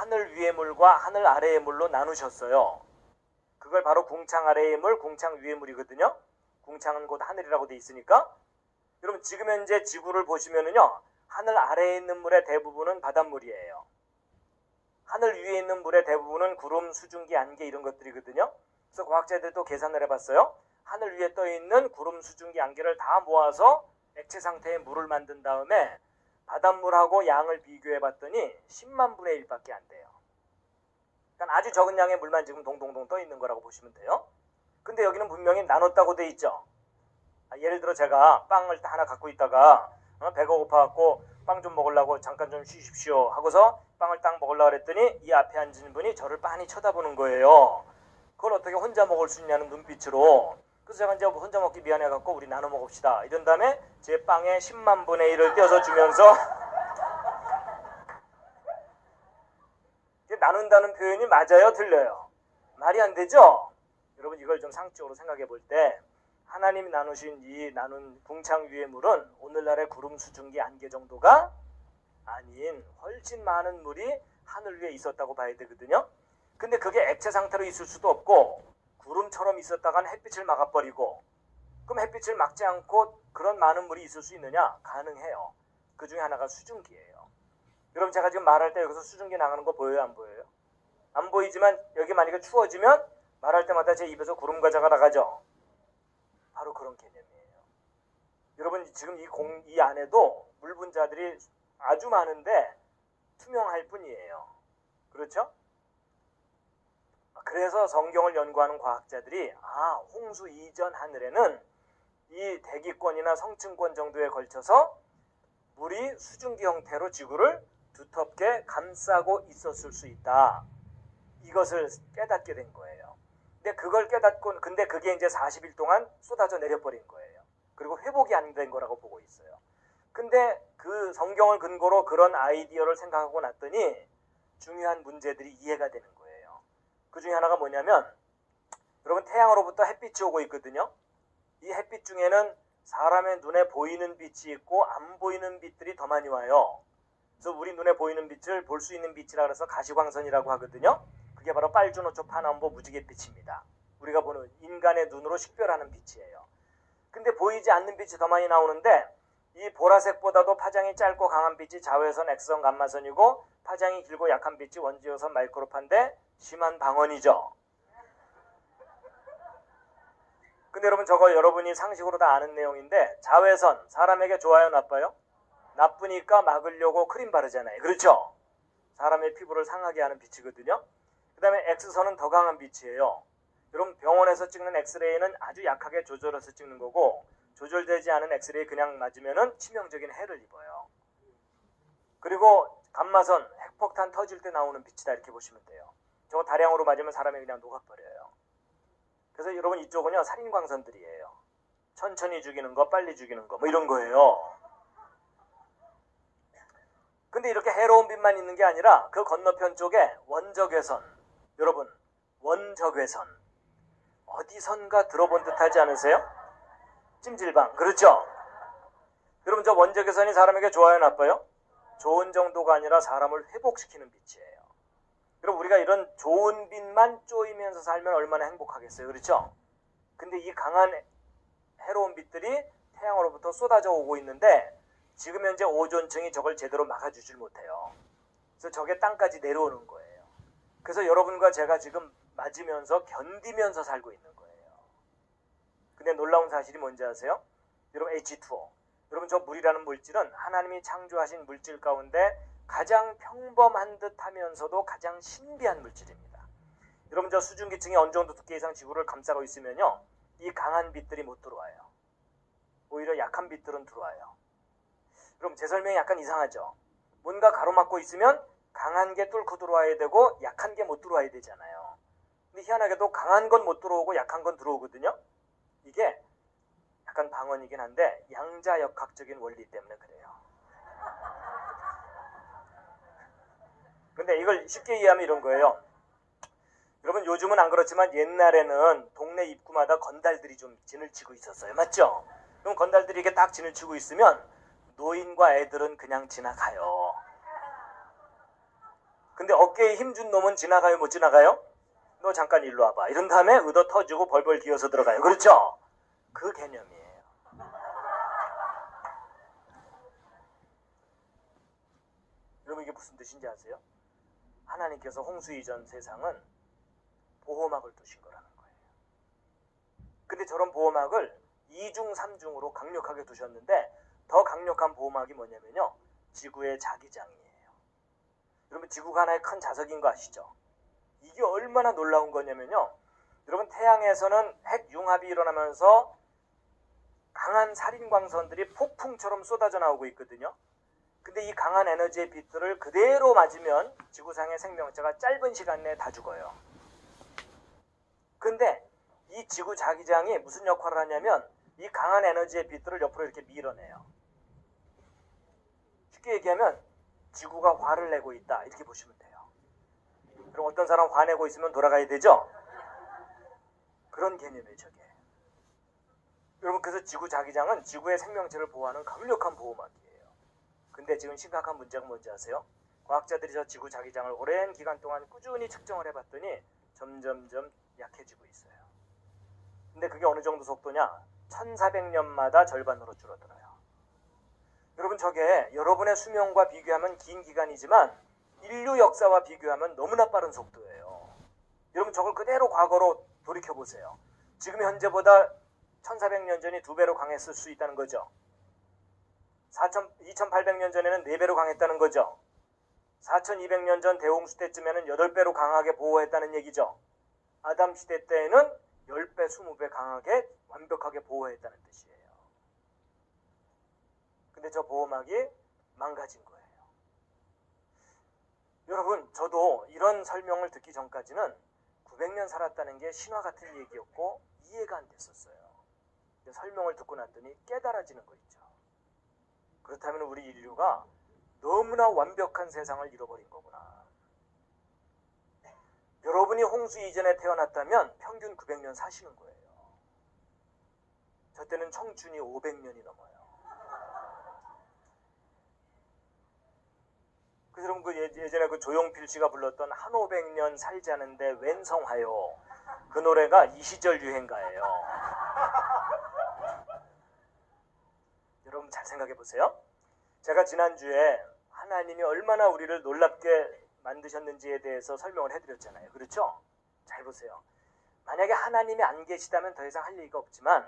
하늘 위의 물과 하늘 아래의 물로 나누셨어요. 그걸 바로 궁창 아래의 물, 궁창 위의 물이거든요. 궁창은 곧 하늘이라고 돼 있으니까. 여러분 지금 현재 지구를 보시면은요, 하늘 아래에 있는 물의 대부분은 바닷물이에요. 하늘 위에 있는 물의 대부분은 구름, 수증기, 안개 이런 것들이거든요. 그래서 과학자들도 계산을 해봤어요. 하늘 위에 떠 있는 구름, 수증기, 안개를 다 모아서 액체 상태의 물을 만든 다음에 바닷물하고 양을 비교해 봤더니 10만 분의 1밖에 안 돼요. 그러니까 아주 적은 양의 물만 지금 동동동 떠 있는 거라고 보시면 돼요. 근데 여기는 분명히 나눴다고 돼 있죠. 예를 들어 제가 빵을 하나 갖고 있다가 배가 고파갖고 빵 좀 먹으려고 잠깐 좀 쉬십시오 하고서 빵을 딱 먹으려고 그랬더니 이 앞에 앉은 분이 저를 빤히 쳐다보는 거예요. 그걸 어떻게 혼자 먹을 수 있냐는 눈빛으로. 그래서 제가 이제 혼자 먹기 미안해갖고 우리 나눠 먹읍시다 이런 다음에 제 빵에 10만 분의 1을 떼어서 주면서 나눈다는 표현이 맞아요? 틀려요? 말이 안 되죠? 여러분 이걸 좀 상식적으로 생각해 볼 때 하나님이 나누신 이 나눈 궁창 위의 물은 오늘날의 구름, 수증기, 안개 정도가 아닌 훨씬 많은 물이 하늘 위에 있었다고 봐야 되거든요. 근데 그게 액체 상태로 있을 수도 없고 구름처럼 있었다간 햇빛을 막아버리고, 그럼 햇빛을 막지 않고 그런 많은 물이 있을 수 있느냐? 가능해요. 그 중에 하나가 수증기예요. 여러분 제가 지금 말할 때 여기서 수증기 나가는 거 보여요? 안 보여요? 안 보이지만 여기 만약에 추워지면 말할 때마다 제 입에서 구름 과자가 나가죠. 바로 그런 개념이에요. 여러분 지금 이 안에도 물 분자들이 아주 많은데 투명할 뿐이에요. 그렇죠? 그래서 성경을 연구하는 과학자들이 홍수 이전 하늘에는 이 대기권이나 성층권 정도에 걸쳐서 물이 수증기 형태로 지구를 두텁게 감싸고 있었을 수 있다. 이것을 깨닫게 된 거예요. 근데 그게 이제 40일 동안 쏟아져 내려버린 거예요. 그리고 회복이 안 된 거라고 보고 있어요. 근데 그 성경을 근거로 그런 아이디어를 생각하고 났더니 중요한 문제들이 이해가 되는 거예요. 그 중에 하나가 뭐냐면, 여러분 태양으로부터 햇빛이 오고 있거든요. 이 햇빛 중에는 사람의 눈에 보이는 빛이 있고 안 보이는 빛들이 더 많이 와요. 그래서 우리 눈에 보이는 빛을 볼 수 있는 빛이라 그래서 가시광선이라고 하거든요. 그게 바로 빨주노초 파남보 무지개 빛입니다. 우리가 보는 인간의 눈으로 식별하는 빛이에요. 근데 보이지 않는 빛이 더 많이 나오는데 이 보라색보다도 파장이 짧고 강한 빛이 자외선, X선, 감마선이고 파장이 길고 약한 빛이 원지효선, 마이크로파인데 심한 방언이죠. 근데 여러분 저거 여러분이 상식으로 다 아는 내용인데, 자외선 사람에게 좋아요 나빠요? 나쁘니까 막으려고 크림 바르잖아요. 그렇죠? 사람의 피부를 상하게 하는 빛이거든요. 그 다음에 X선은 더 강한 빛이에요. 여러분 병원에서 찍는 엑스레이는 아주 약하게 조절해서 찍는 거고, 조절되지 않은 엑스레이 그냥 맞으면은 치명적인 해를 입어요. 그리고 감마선, 핵폭탄 터질 때 나오는 빛이다 이렇게 보시면 돼요. 저거 다량으로 맞으면 사람이 그냥 녹아버려요. 그래서 여러분 이쪽은요 살인광선들이에요. 천천히 죽이는 거, 빨리 죽이는 거 뭐 이런 거예요. 근데 이렇게 해로운 빛만 있는 게 아니라 그 건너편 쪽에 원적외선, 여러분 원적외선 어디선가 들어본 듯 하지 않으세요? 찜질방, 그렇죠? 여러분 저 원적외선이 사람에게 좋아요 나빠요? 좋은 정도가 아니라 사람을 회복시키는 빛이에요. 그럼 우리가 이런 좋은 빛만 쪼이면서 살면 얼마나 행복하겠어요. 그렇죠? 근데 이 강한 해로운 빛들이 태양으로부터 쏟아져 오고 있는데 지금 현재 오존층이 저걸 제대로 막아주질 못해요. 그래서 저게 땅까지 내려오는 거예요. 그래서 여러분과 제가 지금 맞으면서 견디면서 살고 있는 거예요. 근데 놀라운 사실이 뭔지 아세요? 여러분 H2O. 여러분 저 물이라는 물질은 하나님이 창조하신 물질 가운데 가장 평범한 듯 하면서도 가장 신비한 물질입니다. 여러분 저 수증기층이 어느 정도 두께 이상 지구를 감싸고 있으면요 이 강한 빛들이 못 들어와요. 오히려 약한 빛들은 들어와요. 여러분 제 설명이 약간 이상하죠? 뭔가 가로막고 있으면 강한 게 뚫고 들어와야 되고 약한 게 못 들어와야 되잖아요. 근데 희한하게도 강한 건 못 들어오고 약한 건 들어오거든요. 이게 약간 방언이긴 한데 양자역학적인 원리 때문에 그래요. 근데 이걸 쉽게 이해하면 이런 거예요. 여러분 요즘은 안 그렇지만 옛날에는 동네 입구마다 건달들이 좀 진을 치고 있었어요. 맞죠? 그럼 건달들이 이렇게 딱 진을 치고 있으면 노인과 애들은 그냥 지나가요. 근데 어깨에 힘준 놈은 지나가요, 못 지나가요? 너 잠깐 일로 와봐. 이런 다음에 의도 터주고 벌벌 기어서 들어가요. 그렇죠? 그 개념이에요. 여러분 이게 무슨 뜻인지 아세요? 하나님께서 홍수 이전 세상은 보호막을 두신 거라는 거예요. 근데 저런 보호막을 2중, 3중으로 강력하게 두셨는데 더 강력한 보호막이 뭐냐면요. 지구의 자기장이에요. 여러분 지구가 하나의 큰 자석인 거 아시죠? 이게 얼마나 놀라운 거냐면요. 여러분 태양에서는 핵융합이 일어나면서 강한 살인광선들이 폭풍처럼 쏟아져 나오고 있거든요. 근데 이 강한 에너지의 빛들을 그대로 맞으면 지구상의 생명체가 짧은 시간 내에 다 죽어요. 근데 이 지구 자기장이 무슨 역할을 하냐면 이 강한 에너지의 빛들을 옆으로 이렇게 밀어내요. 쉽게 얘기하면 지구가 화를 내고 있다 이렇게 보시면 돼요. 그럼 어떤 사람 화내고 있으면 돌아가야 되죠? 그런 개념이에요 저게. 여러분 그래서 지구 자기장은 지구의 생명체를 보호하는 강력한 보호막이에요. 근데 지금 심각한 문제가 뭔지 아세요? 과학자들이 저 지구 자기장을 오랜 기간 동안 꾸준히 측정을 해봤더니 점점점 약해지고 있어요. 근데 그게 어느 정도 속도냐? 1400년마다 절반으로 줄어들어요. 여러분 저게 여러분의 수명과 비교하면 긴 기간이지만 인류 역사와 비교하면 너무나 빠른 속도예요. 여러분 저걸 그대로 과거로 돌이켜보세요. 지금 현재보다 1400년 전이 2배로 강했을 수 있다는 거죠. 2800년 전에는 4배로 강했다는 거죠. 4200년 전 대홍수 때쯤에는 8배로 강하게 보호했다는 얘기죠. 아담 시대 때에는 10배, 20배 강하게 완벽하게 보호했다는 뜻이에요. 근데 저 보호막이 망가진 거예요. 여러분 저도 이런 설명을 듣기 전까지는 900년 살았다는 게 신화 같은 얘기였고 이해가 안 됐었어요. 근데 설명을 듣고 났더니 깨달아지는 거 있죠. 그렇다면 우리 인류가 너무나 완벽한 세상을 잃어버린 거구나. 여러분이 홍수 이전에 태어났다면 평균 900년 사시는 거예요. 저 때는 청춘이 500년이 넘어요. 그래서 여러분 그 예전에 그 조용필 씨가 불렀던 한 500년 살자는데 웬 성화요. 그 노래가 이 시절 유행가예요. 여러분 잘 생각해 보세요. 제가 지난주에 하나님이 얼마나 우리를 놀랍게 만드셨는지에 대해서 설명을 해드렸잖아요. 그렇죠? 잘 보세요. 만약에 하나님이 안 계시다면 더 이상 할 얘기가 없지만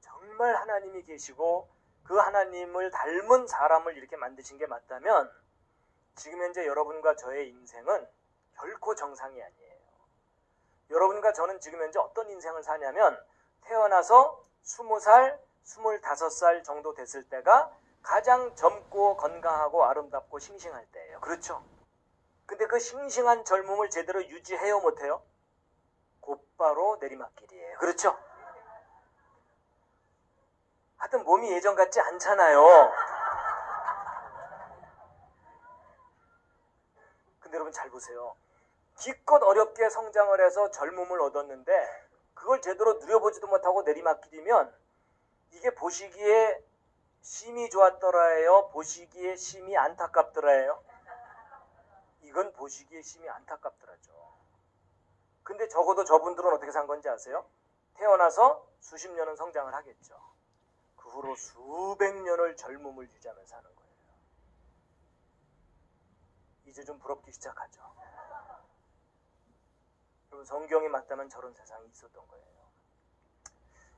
정말 하나님이 계시고 그 하나님을 닮은 사람을 이렇게 만드신 게 맞다면 지금 현재 여러분과 저의 인생은 결코 정상이 아니에요. 여러분과 저는 지금 현재 어떤 인생을 사냐면 태어나서 20살, 25살 정도 됐을 때가 가장 젊고 건강하고 아름답고 싱싱할 때예요. 그렇죠? 근데 그 싱싱한 젊음을 제대로 유지해요 못해요? 곧바로 내리막길이에요. 그렇죠? 하여튼 몸이 예전 같지 않잖아요. 근데 여러분 잘 보세요. 기껏 어렵게 성장을 해서 젊음을 얻었는데 그걸 제대로 누려보지도 못하고 내리막길이면 이게 보시기에 심이 좋았더라예요? 보시기에 심이 안타깝더라예요? 이건 보시기에 심이 안타깝더라죠. 근데 적어도 저분들은 어떻게 산 건지 아세요? 태어나서 수십 년은 성장을 하겠죠. 그 후로 수백 년을 젊음을 유지하면서 사는 거예요. 이제 좀 부럽기 시작하죠. 여러분 성경이 맞다면 저런 세상이 있었던 거예요.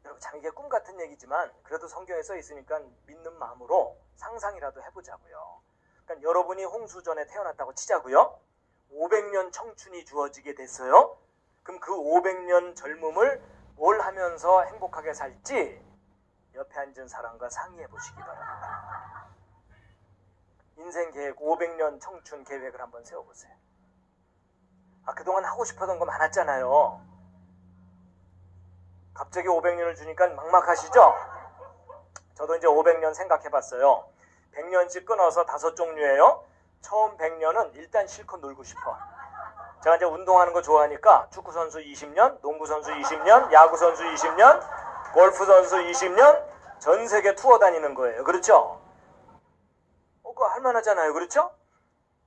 여러분 참 이게 꿈 같은 얘기지만 그래도 성경에 써 있으니까 믿는 마음으로 상상이라도 해보자고요. 그러니까 여러분이 홍수 전에 태어났다고 치자고요. 500년 청춘이 주어지게 됐어요. 그럼 그 500년 젊음을 뭘 하면서 행복하게 살지 옆에 앉은 사람과 상의해 보시기 바랍니다. 인생 계획 500년 청춘 계획을 한번 세워보세요. 그동안 하고 싶었던 거 많았잖아요. 갑자기 500년을 주니까 막막하시죠? 저도 이제 500년 생각해봤어요. 100년씩 끊어서 5종류예요. 처음 100년은 일단 실컷 놀고 싶어. 제가 이제 운동하는 거 좋아하니까 축구선수 20년, 농구선수 20년, 야구선수 20년, 골프선수 20년, 전 세계 투어 다니는 거예요. 그렇죠? 그거 할만하잖아요. 그렇죠?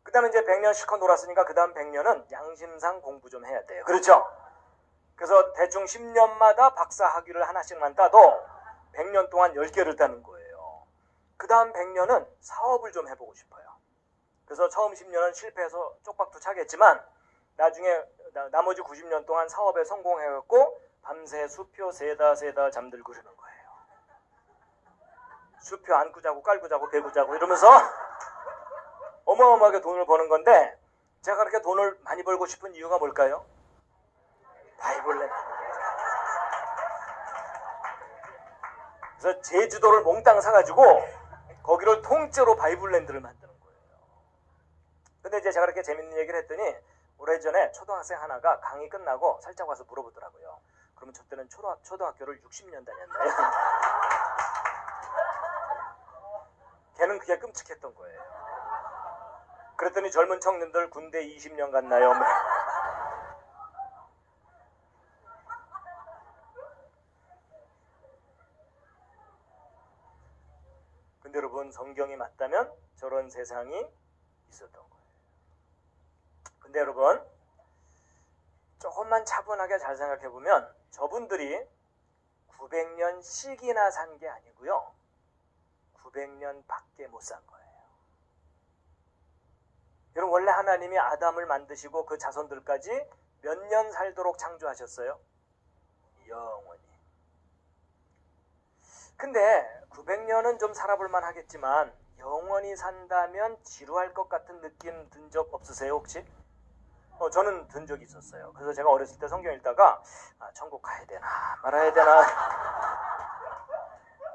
그 다음에 이제 100년 실컷 놀았으니까 그 다음 100년은 양심상 공부 좀 해야 돼요. 그렇죠? 그래서 대충 10년마다 박사 학위를 하나씩만 따도 100년 동안 10개를 따는 거예요. 그 다음 100년은 사업을 좀 해보고 싶어요. 그래서 처음 10년은 실패해서 쪽박도 차겠지만 나중에 나머지 90년 동안 사업에 성공해갖고 밤새 수표 세다 잠들고 그러는 거예요. 수표 안고 자고 깔고 자고 베고 자고 이러면서 어마어마하게 돈을 버는 건데, 제가 그렇게 돈을 많이 벌고 싶은 이유가 뭘까요? 바이블랜드. 그래서 제주도를 몽땅 사가지고 거기를 통째로 바이블랜드를 만드는 거예요. 근데 이제 제가 그렇게 재밌는 얘기를 했더니 오래전에 초등학생 하나가 강의 끝나고 살짝 와서 물어보더라고요. 그러면 저 때는 초등학교를 60년 다녔나요? 걔는 그게 끔찍했던 거예요. 그랬더니 젊은 청년들 군대 20년 갔나요? 근데 여러분, 성경이 맞다면 저런 세상이 있었던 거예요. 근데 여러분, 조금만 차분하게 잘 생각해보면 저분들이 900년씩이나 산 게 아니고요, 900년 밖에 못 산 거예요. 여러분, 원래 하나님이 아담을 만드시고 그 자손들까지 몇 년 살도록 창조하셨어요? 영원히. 근데 900년은 좀 살아볼만 하겠지만 영원히 산다면 지루할 것 같은 느낌 든 적 없으세요 혹시? 저는 든 적이 있었어요. 그래서 제가 어렸을 때 성경 읽다가 천국 가야 되나 말아야 되나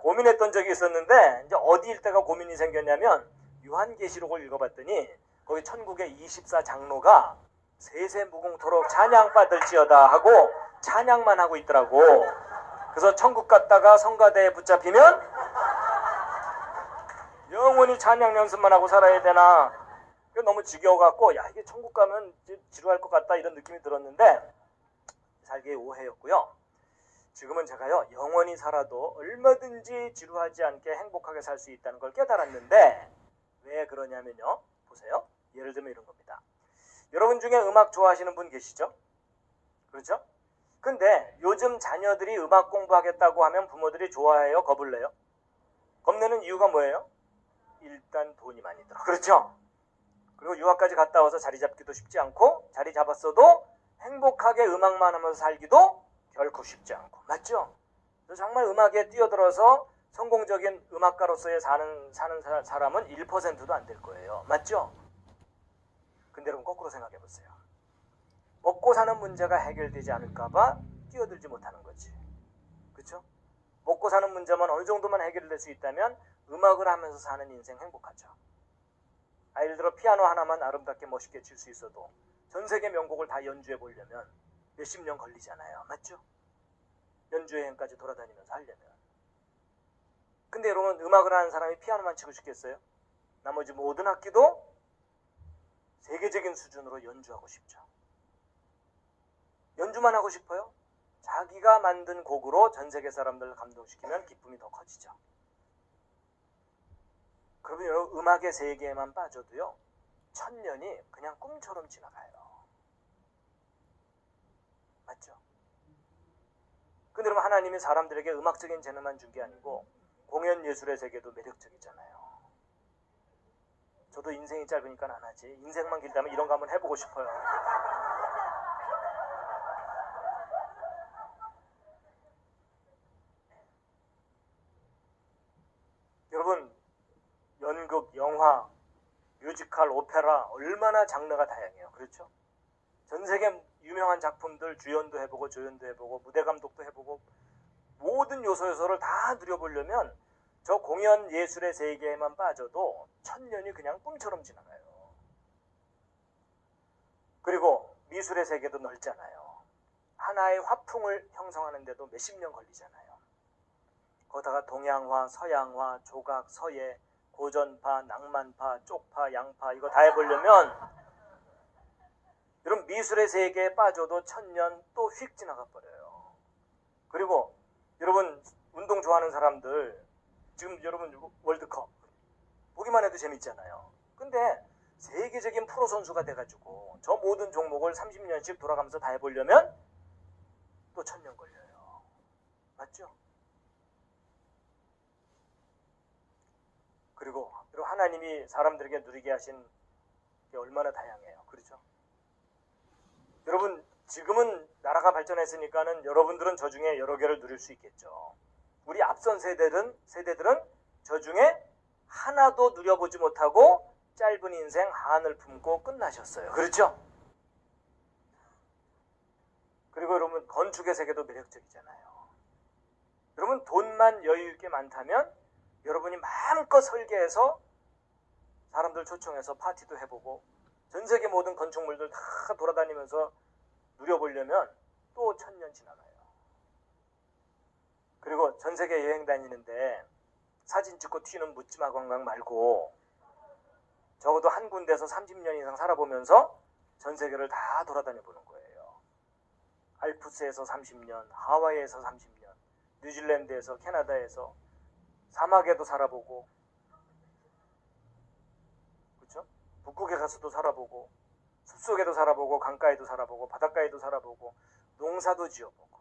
고민했던 적이 있었는데, 이제 어디 읽다가 고민이 생겼냐면 요한계시록을 읽어봤더니 거기 천국의 24장로가 세세무궁토록 찬양받을지어다 하고 찬양만 하고 있더라고. 그래서 천국 갔다가 성가대에 붙잡히면 영원히 찬양 연습만 하고 살아야 되나, 너무 지겨워갖고 야, 이게 천국 가면 지루할 것 같다 이런 느낌이 들었는데 살게 오해였고요. 지금은 제가요, 영원히 살아도 얼마든지 지루하지 않게 행복하게 살 수 있다는 걸 깨달았는데, 왜 그러냐면요, 보세요. 예를 들면 이런 겁니다. 여러분 중에 음악 좋아하시는 분 계시죠? 그렇죠? 근데 요즘 자녀들이 음악 공부하겠다고 하면 부모들이 좋아해요? 겁을 내요? 겁내는 이유가 뭐예요? 일단 돈이 많이 들어. 그렇죠? 그리고 유학까지 갔다 와서 자리 잡기도 쉽지 않고, 자리 잡았어도 행복하게 음악만 하면서 살기도 결코 쉽지 않고. 맞죠? 정말 음악에 뛰어들어서 성공적인 음악가로서의 사는 사람은 1%도 안 될 거예요. 맞죠? 근데 여러분, 거꾸로 생각해 보세요. 먹고 사는 문제가 해결되지 않을까봐 뛰어들지 못하는 거지. 그렇죠? 먹고 사는 문제만 어느 정도만 해결될 수 있다면 음악을 하면서 사는 인생 행복하죠. 예를 들어 피아노 하나만 아름답게 멋있게 칠 수 있어도 전 세계 명곡을 다 연주해 보려면 몇십 년 걸리잖아요. 맞죠? 연주여행까지 돌아다니면서 하려면. 근데 여러분, 음악을 하는 사람이 피아노만 치고 싶겠어요? 나머지 모든 악기도 세계적인 수준으로 연주하고 싶죠. 연주만 하고 싶어요? 자기가 만든 곡으로 전 세계 사람들을 감동시키면 기쁨이 더 커지죠. 그러면 여러분, 음악의 세계에만 빠져도요, 1000년이 그냥 꿈처럼 지나가요. 맞죠? 근데 여러분, 하나님이 사람들에게 음악적인 재능만 준 게 아니고 공연 예술의 세계도 매력적이잖아요. 저도 인생이 짧으니까 안 하지. 인생만 길다면 이런 거 한번 해보고 싶어요. 여러분, 연극, 영화, 뮤지컬, 오페라 얼마나 장르가 다양해요. 그렇죠? 전 세계 유명한 작품들 주연도 해보고 조연도 해보고 무대 감독도 해보고 모든 요소를 다 누려보려면 저 공연 예술의 세계에만 빠져도 1000년이 그냥 꿈처럼 지나가요. 그리고 미술의 세계도 넓잖아요. 하나의 화풍을 형성하는데도 몇십 년 걸리잖아요. 거기다가 동양화, 서양화, 조각, 서예, 고전파, 낭만파, 쪽파, 양파 이거 다 해보려면 여러분, 미술의 세계에 빠져도 1000년 또 휙 지나가 버려요. 그리고 여러분, 운동 좋아하는 사람들 지금 여러분 월드컵 보기만 해도 재밌잖아요. 근데 세계적인 프로 선수가 돼가지고 저 모든 종목을 30년씩 돌아가면서 다 해보려면 또 1000년 걸려요. 맞죠? 그리고 하나님이 사람들에게 누리게 하신 게 얼마나 다양해요. 그렇죠? 여러분 지금은 나라가 발전했으니까는 여러분들은 저 중에 여러 개를 누릴 수 있겠죠. 우리 앞선 세대들은 저 중에 하나도 누려보지 못하고 짧은 인생 한을 품고 끝나셨어요. 그렇죠? 그리고 여러분 건축의 세계도 매력적이잖아요. 여러분 돈만 여유 있게 많다면 여러분이 마음껏 설계해서 사람들 초청해서 파티도 해보고 전 세계 모든 건축물들 다 돌아다니면서 누려보려면 또 1000년 지나가요. 그리고 전 세계 여행 다니는데 사진 찍고 튀는 묻지마 관광 말고 적어도 한 군데서 30년 이상 살아보면서 전 세계를 다 돌아다녀 보는 거예요. 알프스에서 30년, 하와이에서 30년, 뉴질랜드에서, 캐나다에서 사막에도 살아보고, 그렇죠? 북극에 가서도 살아보고, 숲속에도 살아보고, 강가에도 살아보고, 바닷가에도 살아보고, 농사도 지어보고,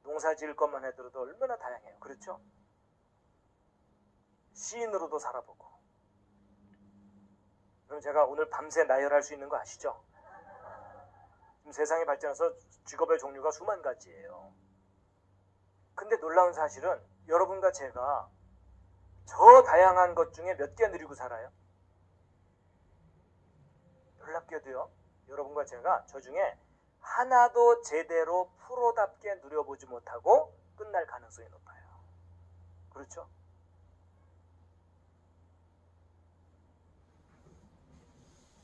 농사 지을 것만 해도 얼마나 다양해요. 그렇죠? 시인으로도 살아보고. 그럼 제가 오늘 밤새 나열할 수 있는 거 아시죠? 지금 세상이 발전해서 직업의 종류가 수만 가지예요. 근데 놀라운 사실은 여러분과 제가 저 다양한 것 중에 몇 개 누리고 살아요? 놀랍게도요. 여러분과 제가 저 중에 하나도 제대로 프로답게 누려보지 못하고 끝날 가능성이 높아요. 그렇죠?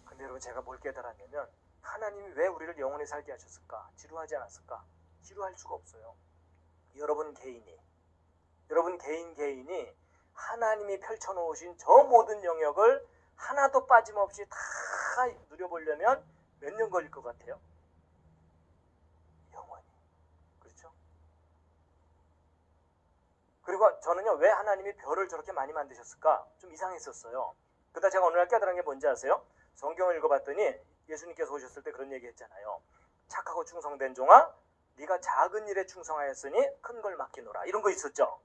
근데 여러분 제가 뭘 깨달았냐면 하나님이 왜 우리를 영원히 살게 하셨을까? 지루하지 않았을까? 지루할 수가 없어요. 여러분 개인이 하나님이 펼쳐놓으신 저 모든 영역을 하나도 빠짐없이 다 누려보려면 몇 년 걸릴 것 같아요? 영원히. 그렇죠? 그리고 저는요, 왜 하나님이 별을 저렇게 많이 만드셨을까? 좀 이상했었어요. 그러다 제가 어느 날 깨달은 게 뭔지 아세요? 성경을 읽어봤더니 예수님께서 오셨을 때 그런 얘기 했잖아요. 착하고 충성된 종아, 네가 작은 일에 충성하였으니 큰 걸 맡기노라. 이런 거 있었죠.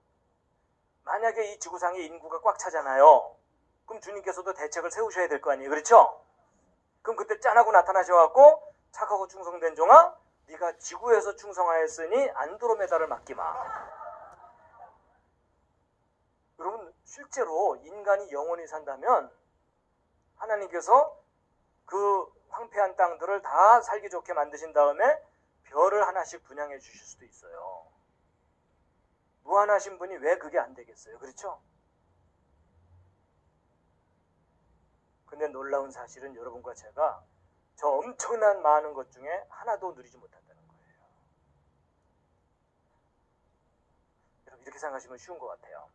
만약에 이 지구상에 인구가 꽉 차잖아요. 그럼 주님께서도 대책을 세우셔야 될 거 아니에요. 그렇죠? 그럼 그때 짠하고 나타나셔갖고 착하고 충성된 종아, 네가 지구에서 충성하였으니 안드로메다를 맡기마. 여러분 실제로 인간이 영원히 산다면 하나님께서 그 황폐한 땅들을 다 살기 좋게 만드신 다음에 별을 하나씩 분양해 주실 수도 있어요. 무한하신 분이 왜 그게 안 되겠어요? 그렇죠? 근데 놀라운 사실은 여러분과 제가 저 엄청난 많은 것 중에 하나도 누리지 못한다는 거예요. 여러분 이렇게 생각하시면 쉬운 것 같아요.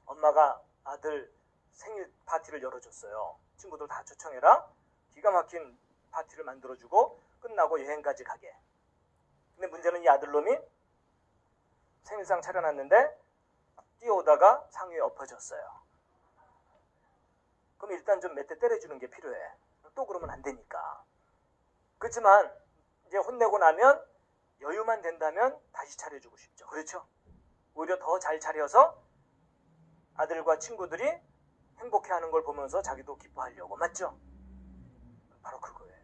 엄마가 아들 생일 파티를 열어줬어요. 친구들 다 초청해라. 기가 막힌 파티를 만들어주고 끝나고 여행까지 가게. 근데 문제는 이 아들놈이 생일상 차려놨는데 뛰어오다가 상 위에 엎어졌어요. 그럼 일단 좀 몇 대 때려주는 게 필요해. 또 그러면 안 되니까. 그렇지만 이제 혼내고 나면 여유만 된다면 다시 차려주고 싶죠. 그렇죠? 오히려 더 잘 차려서 아들과 친구들이 행복해하는 걸 보면서 자기도 기뻐하려고. 맞죠? 바로 그거예요.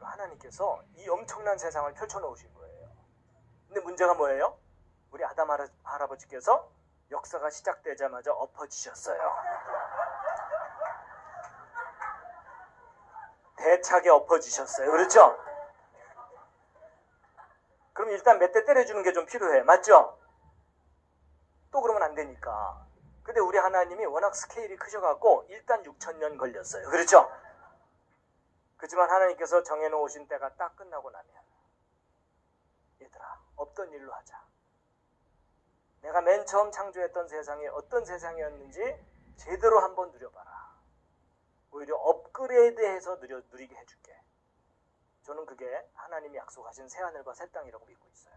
하나님께서 이 엄청난 세상을 펼쳐놓으신 거예요. 근데 문제가 뭐예요? 우리 아담 할아버지께서 역사가 시작되자마자 엎어지셨어요. 대차게 엎어지셨어요. 그렇죠? 그럼 일단 몇 대 때려주는 게 좀 필요해. 맞죠? 또 그러면 안 되니까. 근데 우리 하나님이 워낙 스케일이 크셔갖고 일단 6000년 걸렸어요. 그렇죠? 그렇지만 하나님께서 정해놓으신 때가 딱 끝나고 나면 얘들아 없던 일로 하자. 내가 맨 처음 창조했던 세상이 어떤 세상이었는지 제대로 한번 누려봐라. 오히려 업그레이드해서 누리게 해줄게. 저는 그게 하나님이 약속하신 새하늘과 새 땅이라고 믿고 있어요.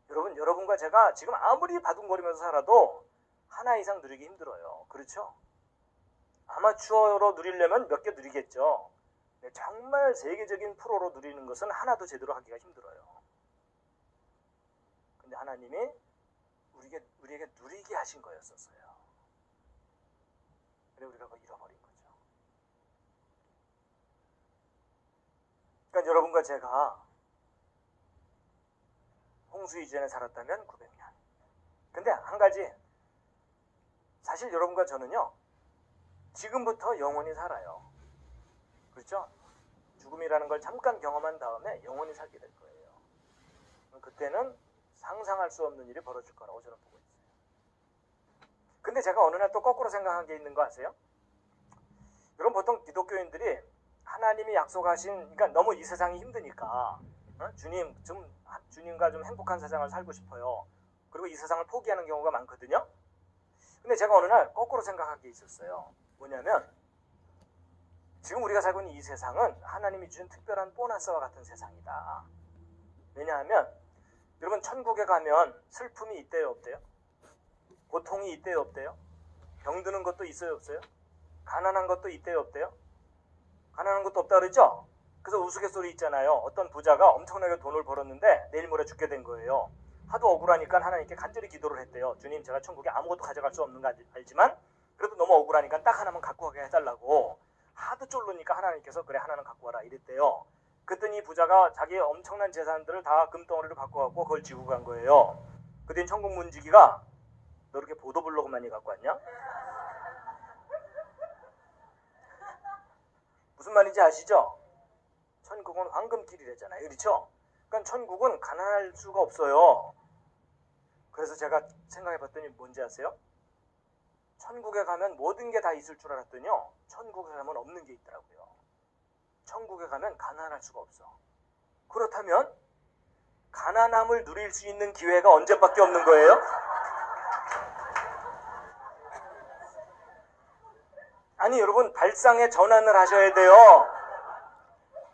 여러분과 제가 지금 아무리 바둥거리면서 살아도 하나 이상 누리기 힘들어요. 그렇죠? 아마추어로 누리려면 몇 개 누리겠죠. 근데 정말 세계적인 프로로 누리는 것은 하나도 제대로 하기가 힘들어요. 근데 하나님이 우리에게 누리게 하신 거였었어요. 그래 우리가 그걸 잃어버린 거죠. 그러니까 여러분과 제가 홍수 이전에 살았다면 900년. 근데 한 가지, 사실 여러분과 저는요, 지금부터 영원히 살아요. 그렇죠? 죽음이라는 걸 잠깐 경험한 다음에 영원히 살게 될 거예요. 그때는 상상할 수 없는 일이 벌어질 거라고 저는 보고 있어요. 근데 제가 어느 날 또 거꾸로 생각한 게 있는 거 아세요? 여러분 보통 기독교인들이 하나님이 약속하신, 그러니까 너무 이 세상이 힘드니까 주님과 좀 행복한 세상을 살고 싶어요. 그리고 이 세상을 포기하는 경우가 많거든요. 근데 제가 어느 날 거꾸로 생각한 게 있었어요. 뭐냐면 지금 우리가 살고 있는 이 세상은 하나님이 주신 특별한 보너스와 같은 세상이다. 왜냐하면 여러분 천국에 가면 슬픔이 있대요 없대요? 고통이 있대요 없대요? 병드는 것도 있어요 없어요? 가난한 것도 있대요 없대요? 가난한 것도 없다 그러죠? 그래서 우스갯소리 있잖아요. 어떤 부자가 엄청나게 돈을 벌었는데 내일 모레 죽게 된 거예요. 하도 억울하니까 하나님께 간절히 기도를 했대요. 주님, 제가 천국에 아무것도 가져갈 수 없는 거 알지만 그래도 너무 억울하니까 딱 하나만 갖고 가게 해달라고. 하도 쫄르니까 하나님께서 그래 하나는 갖고 와라 이랬대요. 그랬더니 부자가 자기 엄청난 재산들을 다 금덩어리로 바꿔갖고 그걸 지고 간 거예요. 그랬더니 천국 문지기가 너 이렇게 보도블록 많이 갖고 왔냐? 무슨 말인지 아시죠? 천국은 황금길이래잖아요. 그렇죠? 그러니까 천국은 가난할 수가 없어요. 그래서 제가 생각해봤더니 뭔지 아세요? 천국에 가면 모든 게 다 있을 줄 알았더니요. 천국에 가면 없는 게 있더라고요. 천국에 가면 가난할 수가 없어. 그렇다면 가난함을 누릴 수 있는 기회가 언제밖에 없는 거예요? 아니 여러분 발상의 전환을 하셔야 돼요.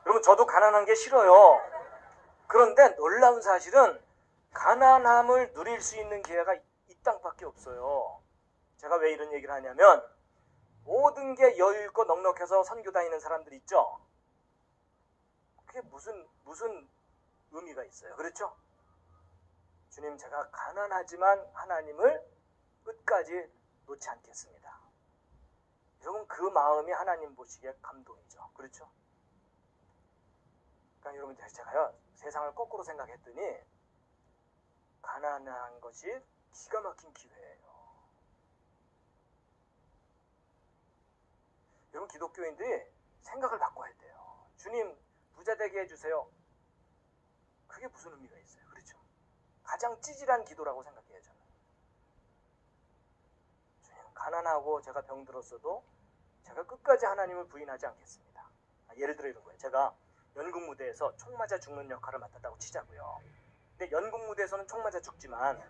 여러분 저도 가난한 게 싫어요. 그런데 놀라운 사실은 가난함을 누릴 수 있는 기회가 이 땅밖에 없어요. 제가 왜 이런 얘기를 하냐면 모든 게 여유있고 넉넉해서 선교 다니는 사람들 있죠. 그게 무슨 의미가 있어요. 그렇죠? 주님 제가 가난하지만 하나님을 끝까지 놓지 않겠습니다. 여러분 그 마음이 하나님 보시기에 감동이죠. 그렇죠? 그러니까 여러분 제가요 세상을 거꾸로 생각했더니 가난한 것이 기가 막힌 기회예요. 여러분 기독교인들이 생각을 바꿔야 돼요. 주님 부자 되게 해주세요. 그게 무슨 의미가 있어요? 그렇죠? 가장 찌질한 기도라고 생각해요. 저는. 주님 가난하고 제가 병들었어도 제가 끝까지 하나님을 부인하지 않겠습니다. 예를 들어 이런 거예요. 제가 연극 무대에서 총 맞아 죽는 역할을 맡았다고 치자고요. 근데 연극 무대에서는 총 맞아 죽지만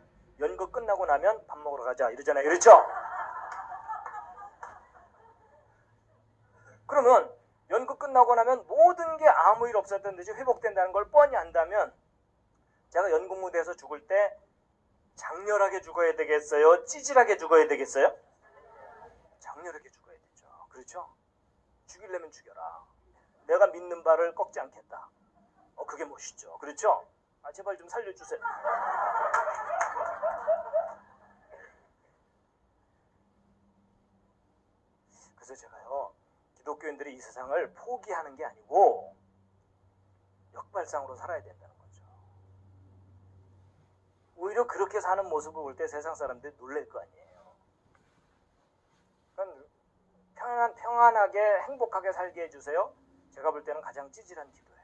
연극 끝나고 나면 밥 먹으러 가자 이러잖아요. 그렇죠? 그러면 연극 끝나고 나면 모든 게 아무 일 없었던 듯이 회복된다는 걸 뻔히 안다면 제가 연극 무대에서 죽을 때 장렬하게 죽어야 되겠어요? 찌질하게 죽어야 되겠어요? 장렬하게 죽어야 되죠. 그렇죠? 죽이려면 죽여라. 내가 믿는 바를 꺾지 않겠다. 그게 멋있죠. 그렇죠? 제발 좀 살려주세요. 그래서 제가요 기독교인들이 이 세상을 포기하는 게 아니고 역발상으로 살아야 된다는 거죠. 오히려 그렇게 사는 모습을 볼 때 세상 사람들이 놀랄 거 아니에요. 그러니까 평안하게 행복하게 살게 해주세요. 제가 볼 때는 가장 찌질한 기도예요.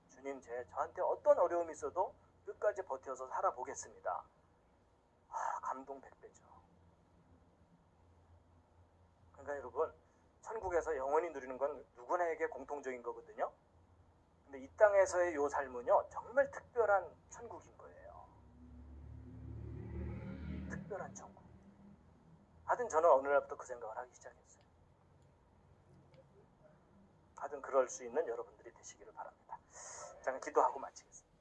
주님 저한테 어떤 어려움이 있어도 끝까지 버텨서 살아보겠습니다. 감동 100배죠. 그러니까 여러분 천국에서 영원히 누리는 건 누구나에게 공통적인 거거든요. 근데 이 땅에서의 요 삶은요 정말 특별한 천국인 거예요. 특별한 천국. 하여튼 저는 어느 날부터 그 생각을 하기 시작했어요. 하여튼 그럴 수 있는 여러분들이 되시기를 바랍니다. 잠깐 기도하고 마치겠습니다.